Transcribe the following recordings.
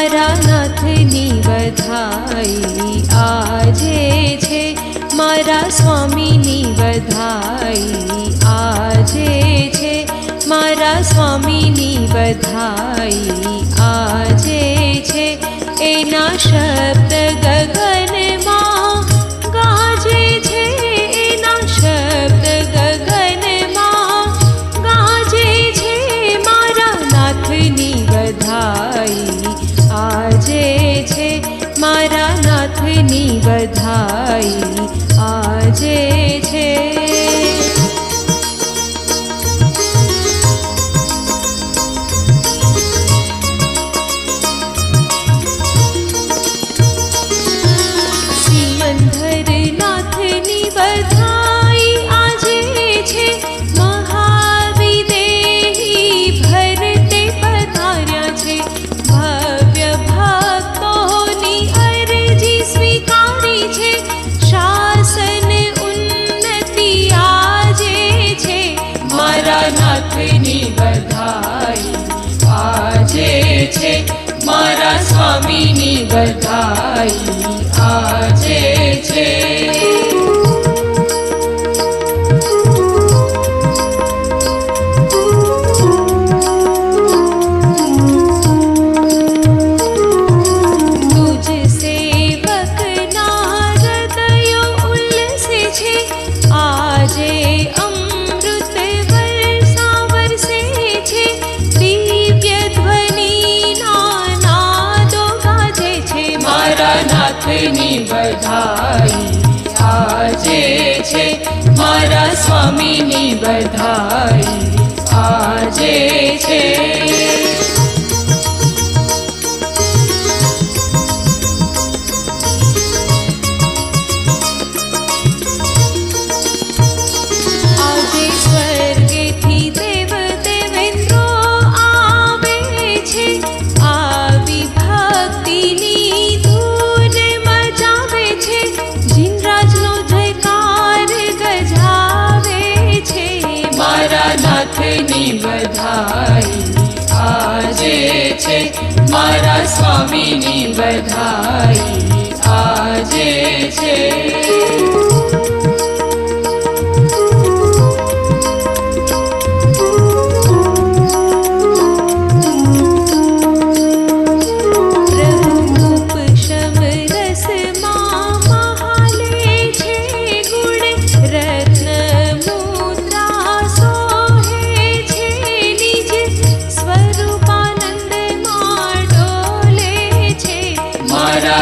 મારા નાથની વધાઈ આજે છે, મારા સ્વામીની વધાઈ આજે છે, મારા સ્વામીની વધાઈ આજે છે. એના શબ્દ ગગનમાં ગાજે છે, એના શબ્દ ગગનમાં ગાજે છે. મારા નાથની વધાઈ આજે છે, મારા નાથની વધાઈ આજે છે. મારા સ્વામીની વધાઈ આજે છે. તુજ સેવકના હૃદયો ઉલ્લસે છે, આજે અમૃત વર્ષા વરસે છે. દિવ્ય નાથની વધાઈ આજે છે, મારા સ્વામીની વધાઈ આજે છે. આજે સ્વર્ગેથી દેવ દેવેન્દ્રો આવે છે, આવી ભક્તિની નાથની વધાઈ આજે છે, મારા સ્વામીની વધાઈ આજે છે.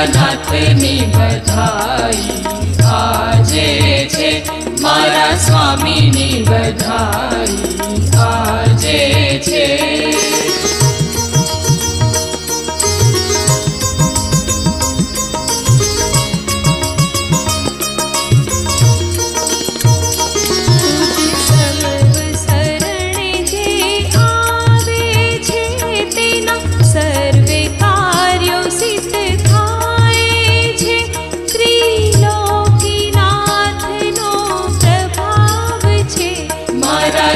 નાથની વધાઈ આજે છે, મારા સ્વામીની વધાઈ આજે છે.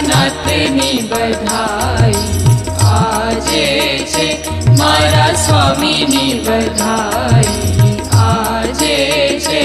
નાથની વધાઈ આજે છે, મારા સ્વામીની વધાઈ આજે છે.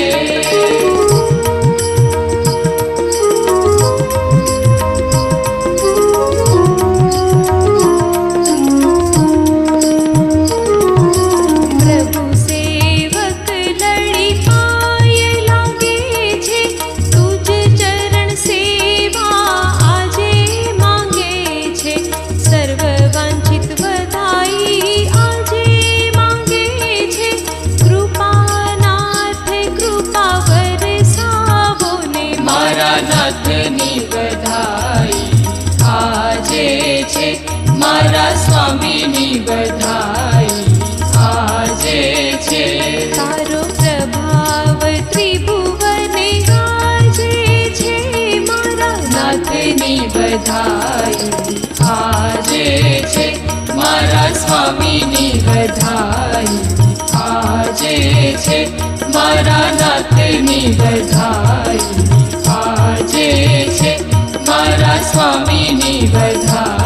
નાથની વધાઈ આજે છે, મારા સ્વામીની વધાઈ આજે છે. તારો પ્રભાવ ત્રિભુવને ગાજે છે, મારા નાથની વધાઈ આજે છે, મારા સ્વામીની વધાઈ આજે છે, મારા નાથની વધાઈ આજે છે, મારા સ્વામીની વધાઈ